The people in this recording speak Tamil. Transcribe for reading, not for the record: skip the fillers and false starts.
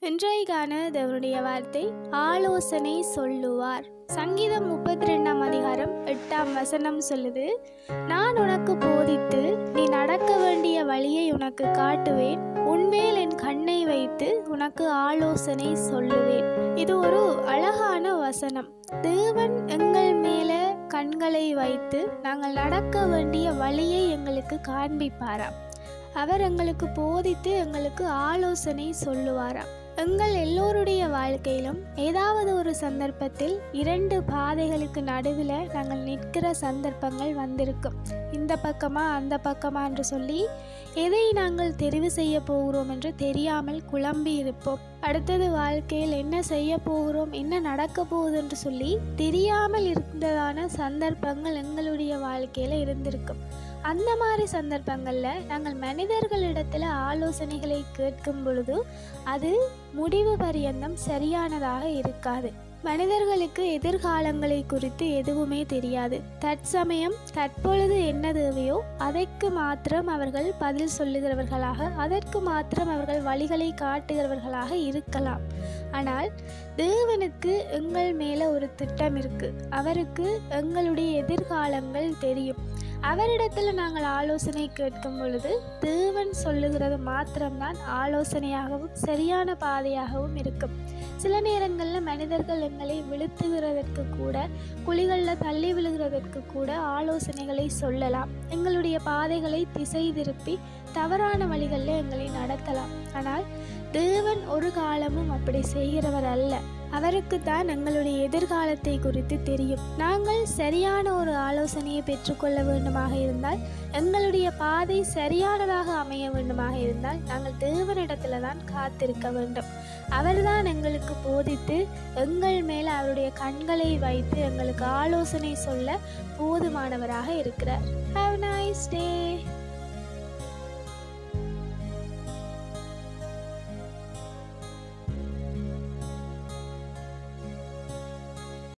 இன்றைக்கான தேவனுடைய வார்த்தை ஆலோசனை சொல்லுவார். சங்கீதம் 32 அதிகாரம் 8 சொல்லுது, நான் உனக்கு போதித்து நீ நடக்க வேண்டிய வழியை உனக்கு காட்டுவேன், உன்மேல் என் கண்ணை வைத்து உனக்கு ஆலோசனை சொல்லுவேன். இது ஒரு அழகான வசனம். தேவன் எங்கள் மேல கண்களை வைத்து நாங்கள் நடக்க வேண்டிய வழியை எங்களுக்கு காண்பிப்பாராம். அவர் எங்களுக்கு போதித்து எங்களுக்கு ஆலோசனை சொல்லுவாராம். எங்கள் எல்லோருடைய வாழ்க்கையிலும் ஏதாவது ஒரு சந்தர்ப்பத்தில் 2 பாதைகளுக்கு நடுவில் நாங்கள் நிற்கிற சந்தர்ப்பங்கள் வந்திருக்கும். இந்த பக்கமா அந்த பக்கமா என்று சொல்லி எதை நாங்கள் தெரிவு செய்ய போகிறோம் என்று தெரியாமல் குழம்பி இருப்போம். அடுத்தது வாழ்க்கையில் என்ன செய்ய போகிறோம், என்ன நடக்க போகுது என்று சொல்லி தெரியாமல் இருந்ததான சந்தர்ப்பங்கள் எங்களுடைய வாழ்க்கையில் இருந்திருக்கும். அந்த மாதிரி சந்தர்ப்பங்களில் நாங்கள் மனிதர்களிடத்தில் ஆலோசனைகளை கேட்கும் பொழுது அது முடிவு பரியந்தம் சரியானதாக இருக்காது. மனிதர்களுக்கு எதிர்காலங்களை குறித்து எதுவுமே தெரியாது. தற்சமயம் தற்பொழுது என்ன தேவையோ அதற்கு மாத்திரம் அவர்கள் பதில் சொல்லுகிறவர்களாக, அதற்கு மாத்திரம் அவர்கள் வழிகளை காட்டுகிறவர்களாக இருக்கலாம். ஆனால் தேவனுக்கு எங்கள் மேலே ஒரு திட்டம் இருக்கு. அவருக்கு எங்களுடைய எதிர்காலங்கள் தெரியும். அவரிடத்தில் நாங்கள் ஆலோசனை கேட்கும் பொழுது தேவன் சொல்லுகிறது மாத்திரம்தான் ஆலோசனையாகவும் சரியான பாதையாகவும் இருக்கும். சில நேரங்களில் மனிதர்கள் எங்களை விழுத்துகிறதற்கு கூட, குழிகளில் தள்ளி விழுகிறதற்கு கூட ஆலோசனைகளை சொல்லலாம். எங்களுடைய பாதைகளை திசை திருப்பி தவறான வழிகளில் எங்களை நடத்தலாம். ஆனால் தேவன் ஒரு காலமும் அப்படி செய்கிறவர் அல்ல. அவருக்கு தான் எங்களுடைய எதிர்காலத்தை குறித்து தெரியும். நாங்கள் சரியான ஒரு ஆலோசனையை பெற்றுக்கொள்ள வேண்டுமாக இருந்தால், எங்களுடைய பாதை சரியானதாக அமைய வேண்டுமாக இருந்தால் நாங்கள் தேவனிடத்துல தான் காத்திருக்க வேண்டும். அவர்தான் எங்களுக்கு போதித்து எங்கள் மேல் அவருடைய கண்களை வைத்து எங்களுக்கு ஆலோசனை சொல்ல போதுமானவராக இருக்கிறார். Have a nice day.